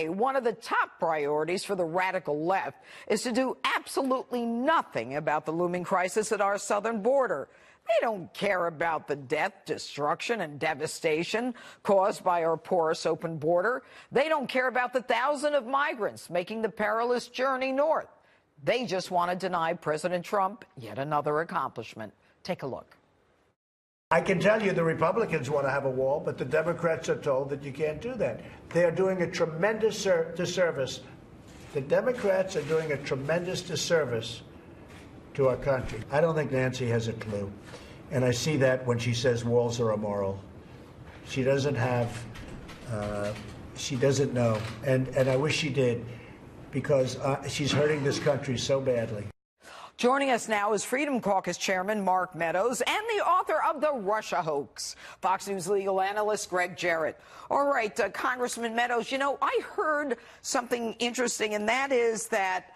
One of the top priorities for the radical left is to do absolutely nothing about the looming crisis at our southern border. They don't care about the death, destruction, and devastation caused by our porous open border. They don't care about the thousands of migrants making the perilous journey north. They just want to deny President Trump yet another accomplishment. Take a look. I can tell you the Republicans want to have a wall, but the Democrats are told that you can't do that. They are doing a tremendous disservice. The Democrats are doing a tremendous disservice to our country. I don't think Nancy has a clue. And I see that when she says walls are immoral. She doesn't have, she doesn't know. And I wish she did, because she's hurting this country so badly. Joining us now is Freedom Caucus Chairman Mark Meadows and the author of The Russia Hoax, Fox News legal analyst Greg Jarrett. All right, Congressman Meadows, you know, I heard something interesting, and that is that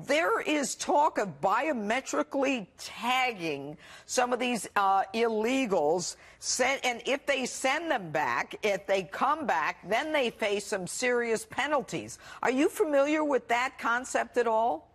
there is talk of biometrically tagging some of these illegals, and if they send them back, if they come back, then they face some serious penalties. Are you familiar with that concept at all?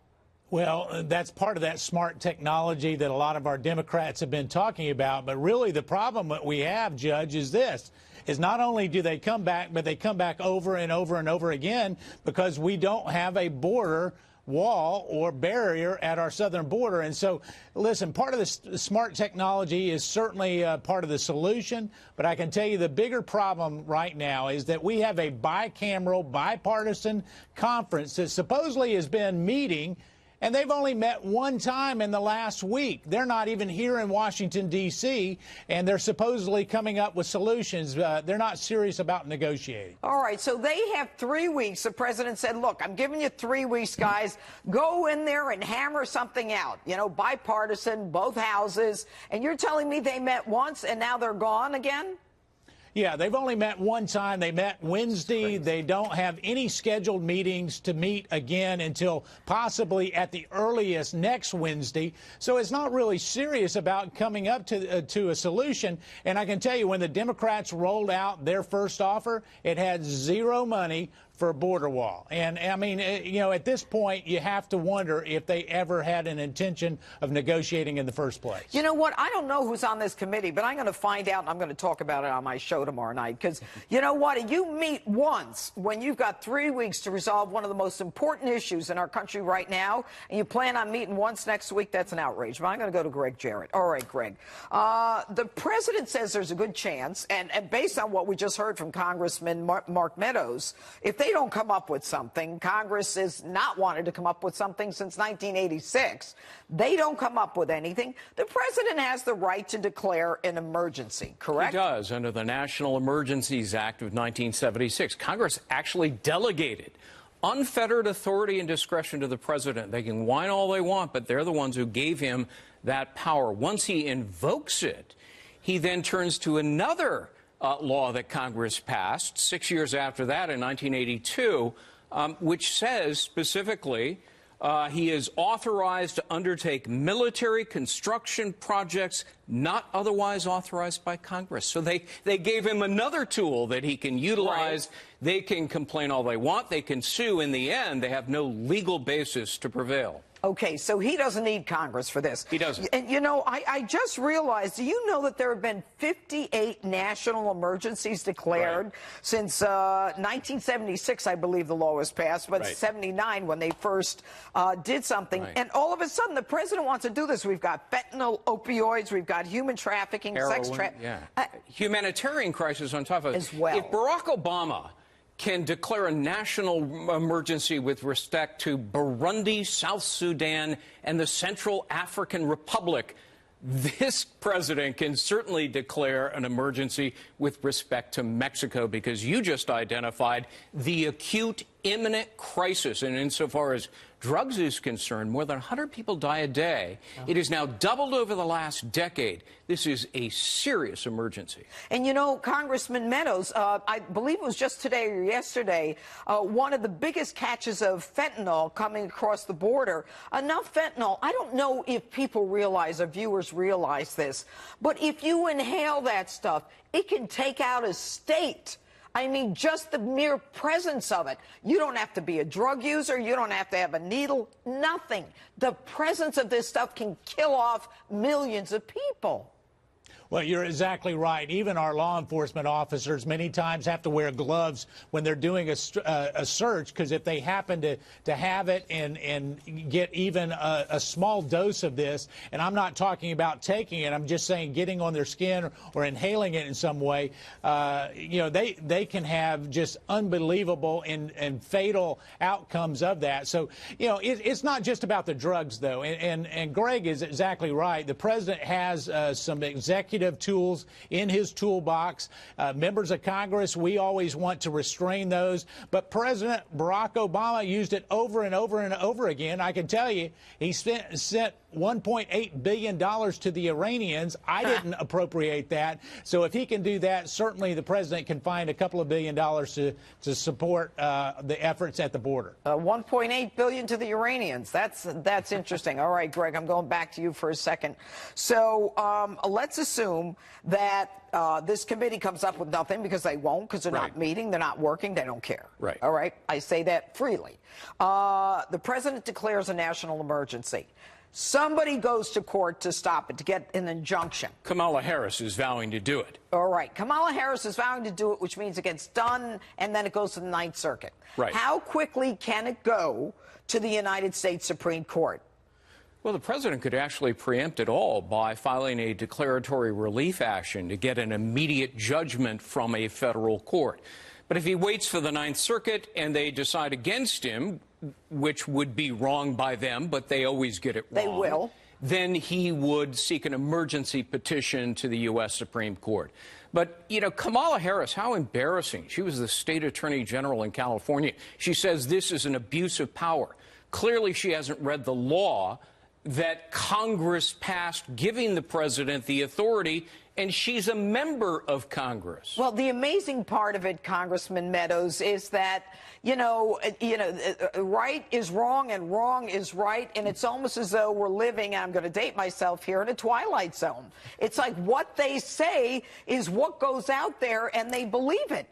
Well, that's part of that smart technology that a lot of our Democrats have been talking about. But really the problem that we have, Judge, is this, is not only do they come back, but they come back over and over and over again because we don't have a border wall or barrier at our southern border. And so, listen, part of this smart technology is certainly part of the solution, but I can tell you the bigger problem right now is that we have a bicameral, bipartisan conference that supposedly has been meeting, and they've only met one time in the last week. They're not even here in Washington, D.C., and they're supposedly coming up with solutions. They're not serious about negotiating. All right, so they have 3 weeks. The president said, look, I'm giving you 3 weeks, guys. Go in there and hammer something out. You know, bipartisan, both houses. And you're telling me they met once and now they're gone again? Yeah, they've only met one time. They met Wednesday. They don't have any scheduled meetings to meet again until possibly at the earliest next Wednesday. So it's not really serious about coming up to a solution. And I can tell you, when the Democrats rolled out their first offer, it had zero money for a border wall. And I mean, you know, at this point, you have to wonder if they ever had an intention of negotiating in the first place. You know what? I don't know who's on this committee, but I'm going to find out, and I'm going to talk about it on my show tomorrow night. Because you know what? You meet once when you've got 3 weeks to resolve one of the most important issues in our country right now, and you plan on meeting once next week. That's an outrage. But I'm going to go to Greg Jarrett. All right, Greg. The president says there's a good chance, and based on what we just heard from Congressman Mark Meadows, if they don't come up with something, Congress has not wanted to come up with something since 1986. They don't come up with anything. The president has the right to declare an emergency, correct? He does, under the National Emergencies Act of 1976. Congress actually delegated unfettered authority and discretion to the president. They can whine all they want, but they're the ones who gave him that power. Once he invokes it, he then turns to another law that Congress passed 6 years after that in 1982, which says specifically he is authorized to undertake military construction projects not otherwise authorized by Congress. So they gave him another tool that he can utilize. Right. They can complain all they want. They can sue. In the end, they have no legal basis to prevail. Okay, so he doesn't need Congress for this. He doesn't. And, you know, I just realized, do you know that there have been 58 national emergencies declared since 1976, I believe the law was passed, but 79 when they first did something. And all of a sudden, the president wants to do this. We've got fentanyl, opioids, we've got human trafficking, heroin, sex trafficking. Humanitarian crisis on top of it. As well. If Barack Obama can declare a national emergency with respect to Burundi, South Sudan, and the Central African Republic, this president can certainly declare an emergency with respect to Mexico, because you just identified the acute, imminent crisis. And insofar as drugs is concerned, more than 100 people die a day. It has now doubled over the last decade. This is a serious emergency. And, you know, Congressman Meadows, I believe it was just today or yesterday, one of the biggest catches of fentanyl coming across the border. Enough fentanyl. I don't know if people realize, or viewers realize this, but if you inhale that stuff, it can take out a state. I mean, just the mere presence of it. You don't have to be a drug user. You don't have to have a needle. Nothing. The presence of this stuff can kill off millions of people. Well, you're exactly right. Even our law enforcement officers many times have to wear gloves when they're doing a search, because if they happen to have it and get even a small dose of this, and I'm not talking about taking it, I'm just saying getting on their skin or inhaling it in some way, you know, they can have just unbelievable and fatal outcomes of that. So, you know, it's not just about the drugs, though. And Greg is exactly right. The president has some executive tools in his toolbox. Members of Congress, we always want to restrain those, but President Barack Obama used it over and over and over again. I can tell you, he sent $1.8 billion to the Iranians. I didn't appropriate that. So if he can do that, certainly the president can find a couple of $1 billion to support the efforts at the border. $1.8 billion to the Iranians. That's interesting. All right, Greg, I'm going back to you for a second. So let's assume that this committee comes up with nothing, because they won't, because they're not meeting, they're not working, they don't care. Right. All right. I say that freely. The president declares a national emergency. Somebody goes to court to stop it, to get an injunction. Kamala Harris is vowing to do it. All right. Kamala Harris is vowing to do it, which means it gets done, and then it goes to the Ninth Circuit. Right. How quickly can it go to the United States Supreme Court? Well, the president could actually preempt it all by filing a declaratory relief action to get an immediate judgment from a federal court. But if he waits for the Ninth Circuit and they decide against him, which would be wrong by them, but they always get it wrong. They will. Then he would seek an emergency petition to the U.S. Supreme Court. But, you know, Kamala Harris, how embarrassing. She was the state attorney general in California. She says this is an abuse of power. Clearly, she hasn't read the law that Congress passed giving the president the authority, and she's a member of Congress. Well, the amazing part of it, Congressman Meadows, is that, right is wrong and wrong is right, and it's almost as though we're living, and I'm going to date myself here, in a twilight zone. It's like what they say is what goes out there, and they believe it,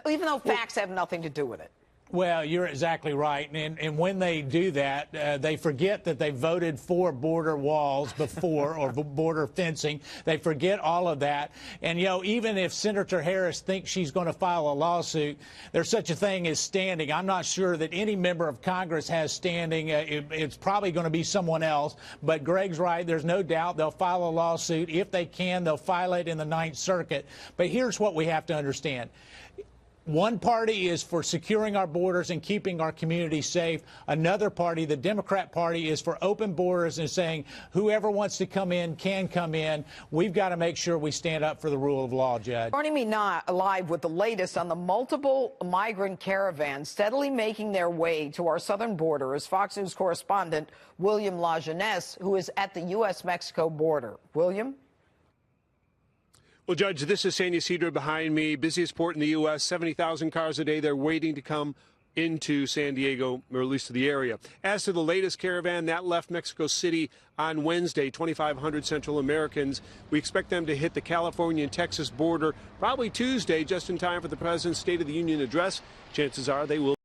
even though facts have nothing to do with it. Well, you're exactly right. And when they do that, they forget that they voted for border walls before or border fencing. They forget all of that. And, you know, even if Senator Harris thinks she's going to file a lawsuit, there's such a thing as standing. I'm not sure that any member of Congress has standing. It's probably going to be someone else. But Greg's right. There's no doubt they'll file a lawsuit. If they can, they'll file it in the Ninth Circuit. But here's what we have to understand. One party is for securing our borders and keeping our communities safe. Another party, the Democrat Party, is for open borders and saying whoever wants to come in can come in. We've got to make sure we stand up for the rule of law, Judge. Joining me now live with the latest on the multiple migrant caravans steadily making their way to our southern border is Fox News correspondent William Lajeunesse, who is at the U.S.-Mexico border. William? Well, Judge, this is San Ysidro behind me, busiest port in the U.S., 70,000 cars a day. They're waiting to come into San Diego, or at least to the area. As to the latest caravan, that left Mexico City on Wednesday, 2,500 Central Americans. We expect them to hit the California and Texas border probably Tuesday, just in time for the President's State of the Union address. Chances are they will.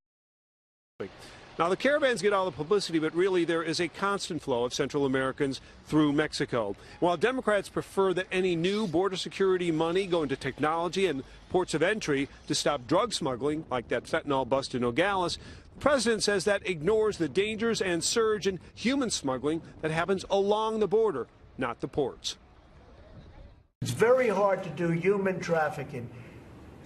Now, the caravans get all the publicity, but really there is a constant flow of Central Americans through Mexico. While Democrats prefer that any new border security money go into technology and ports of entry to stop drug smuggling, like that fentanyl bust in Nogales, the president says that ignores the dangers and surge in human smuggling that happens along the border, not the ports. It's very hard to do human trafficking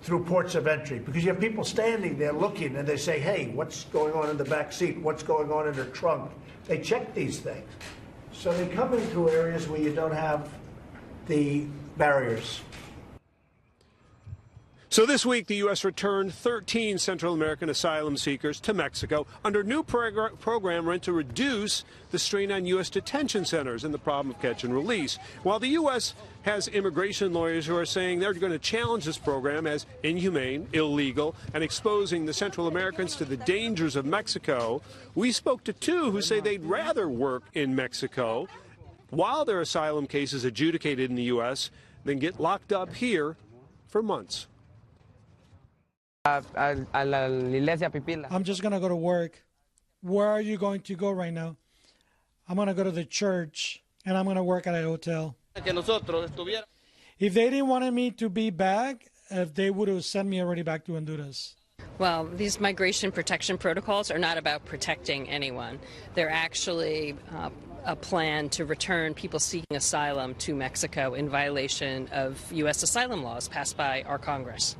through ports of entry, because you have people standing there looking, and they say, hey, what's going on in the back seat? What's going on in the trunk? They check these things. So they come into areas where you don't have the barriers. So this week, the U.S. returned 13 Central American asylum seekers to Mexico under a new program meant to reduce the strain on U.S. detention centers and the problem of catch and release. While the U.S. has immigration lawyers who are saying they're going to challenge this program as inhumane, illegal, and exposing the Central Americans to the dangers of Mexico, we spoke to two who say they'd rather work in Mexico while their asylum case is adjudicated in the U.S. than get locked up here for months. I'm just going to go to work. Where are you going to go right now? I'm going to go to the church, and I'm going to work at a hotel. If they didn't want me to be back, if they would have sent me already back to Honduras. Well, these migration protection protocols are not about protecting anyone. They're actually a plan to return people seeking asylum to Mexico in violation of U.S. asylum laws passed by our Congress.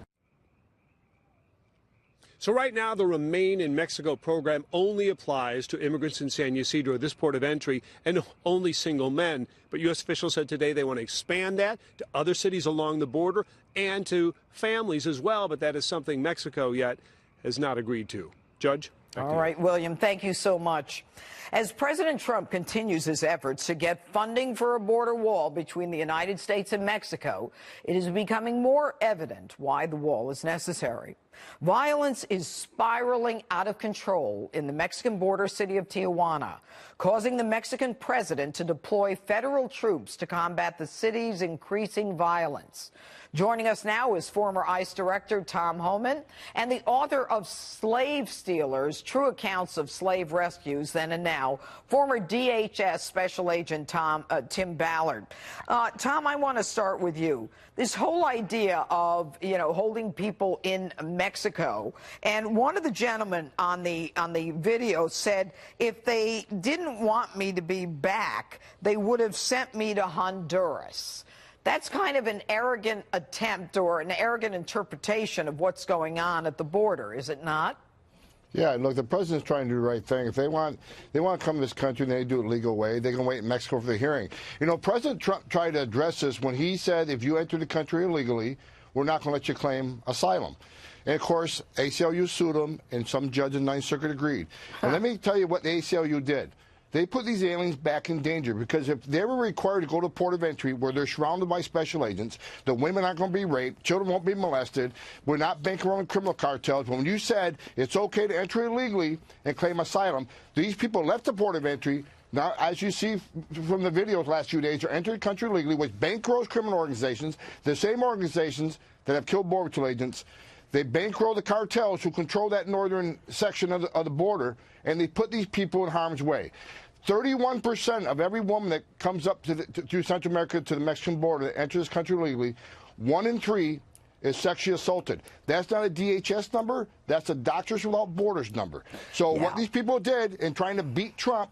So right now, the Remain in Mexico program only applies to immigrants in San Ysidro, this port of entry, and only single men. But U.S. officials said today they want to expand that to other cities along the border and to families as well. But that is something Mexico yet has not agreed to. Judge? All right, William, thank you so much. As President Trump continues his efforts to get funding for a border wall between the United States and Mexico, it is becoming more evident why the wall is necessary. Violence is spiraling out of control in the Mexican border city of Tijuana, causing the Mexican president to deploy federal troops to combat the city's increasing violence. Joining us now is former ICE Director Tom Homan and the author of Slave Stealers, True Accounts of Slave Rescues Then and Now, former DHS Special Agent Tim Ballard. Tom, I want to start with you. This whole idea of, holding people in Mexico, and one of the gentlemen on the video said if they didn't want me to be back, they would have sent me to Honduras. That's kind of an arrogant attempt or an arrogant interpretation of what's going on at the border, is it not? Yeah, look, the president's trying to do the right thing. If they want to come to this country and they do it legal way, they can wait in Mexico for the hearing. President Trump tried to address this when he said if you enter the country illegally, we're not going to let you claim asylum. And, of course, ACLU sued him, and some judge in the Ninth Circuit agreed. And let me tell you what the ACLU did. They put these aliens back in danger because if they were required to go to port of entry where they're surrounded by special agents, the women aren't going to be raped, children won't be molested, we're not bankrolling criminal cartels. When you said it's okay to enter illegally and claim asylum, these people left the port of entry. Now, as you see from the videos last few days, they're entering the country illegally, which bankrolls criminal organizations, the same organizations that have killed Border Patrol agents. They bankroll the cartels who control that northern section of the border, and they put these people in harm's way. 31% of every woman that comes up to Central America to the Mexican border that enters this country illegally, 1 in 3 is sexually assaulted. That's not a DHS number. That's a Doctors Without Borders number. So what these people did in trying to beat Trump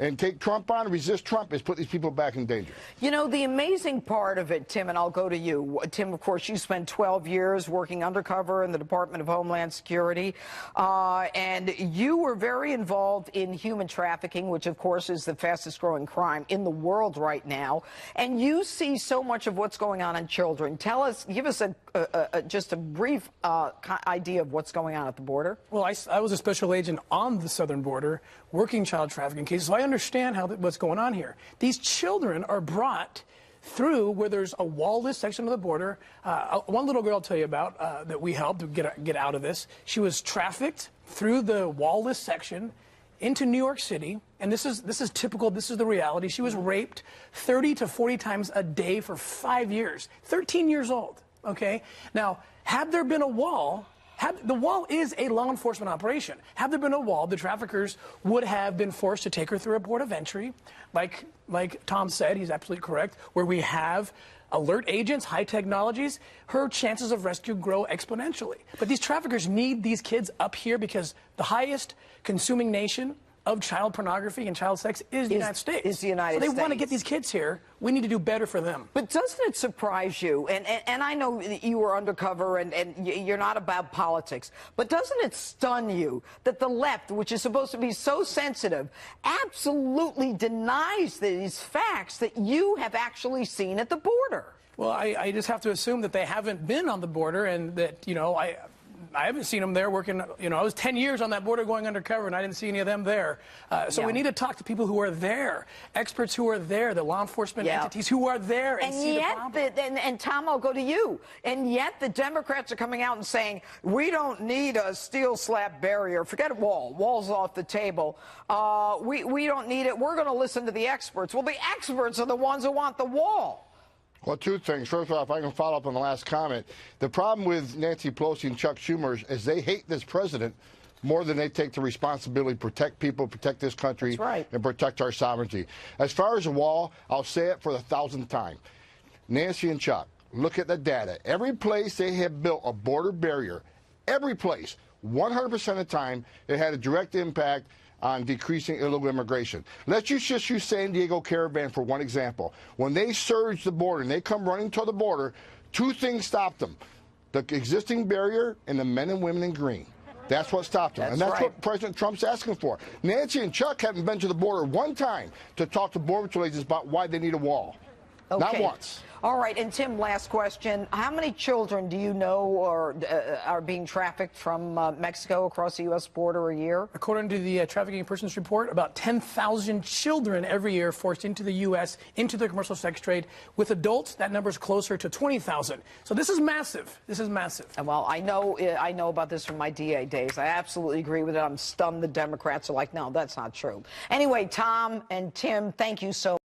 and take Trump on, resist Trump, is put these people back in danger. The amazing part of it, Tim, and I'll go to you. Tim, of course, you spent 12 years working undercover in the Department of Homeland Security, and you were very involved in human trafficking, which, of course, is the fastest growing crime in the world right now. And you see so much of what's going on in children. Give us just a brief idea of what's going on at the border. Well, I was a special agent on the southern border working child trafficking cases, so I understand what's going on here. These children are brought through where there's a wall-less section of the border. One little girl I'll tell you about that we helped to get out of this. She was trafficked through the wall-less section into New York City, and this is typical. This is the reality. She was raped 30 to 40 times a day for 5 years. 13 years old. Okay. Now, had there been a wall. The wall is a law enforcement operation. Had there been a wall, the traffickers would have been forced to take her through a port of entry, like Tom said, he's absolutely correct, where we have alert agents, high technologies. Her chances of rescue grow exponentially. But these traffickers need these kids up here because the highest consuming nation of child pornography and child sex is the United States. Is the United States. They want to get these kids here. We need to do better for them. But doesn't it surprise you, and I know you were undercover and you're not about politics, but doesn't it stun you that the left, which is supposed to be so sensitive, absolutely denies these facts that you have actually seen at the border? Well, I just have to assume that they haven't been on the border and that, I haven't seen them there working. I was 10 years on that border going undercover, and I didn't see any of them there. So we need to talk to people who are there, experts who are there, the law enforcement entities who are there, and see the problem. And Tom, I'll go to you. And yet the Democrats are coming out and saying, we don't need a steel slab barrier. Forget a wall. Wall's off the table. We don't need it. We're going to listen to the experts. Well, the experts are the ones who want the wall. Well, two things. First of all, if I can follow up on the last comment, the problem with Nancy Pelosi and Chuck Schumer is they hate this president more than they take the responsibility to protect people, protect this country, and protect our sovereignty. As far as the wall, I'll say it for the 1,000th time. Nancy and Chuck, look at the data. Every place they have built a border barrier, every place, 100% of the time, it had a direct impact on decreasing illegal immigration. Let's just use San Diego Caravan for one example. When they surge the border and they come running to the border, two things stopped them: the existing barrier and the men and women in green. That's what stopped them. And that's what President Trump's asking for. Nancy and Chuck haven't been to the border one time to talk to Border Patrol agents about why they need a wall. Okay. Not once. All right, and Tim, last question. How many children do you know are being trafficked from Mexico across the U.S. border a year? According to the Trafficking Persons Report, about 10,000 children every year forced into the U.S., into the commercial sex trade. With adults, that number is closer to 20,000. So this is massive. This is massive. Well, I know about this from my DA days. I absolutely agree with it. I'm stunned the Democrats are like, no, that's not true. Anyway, Tom and Tim, thank you so much.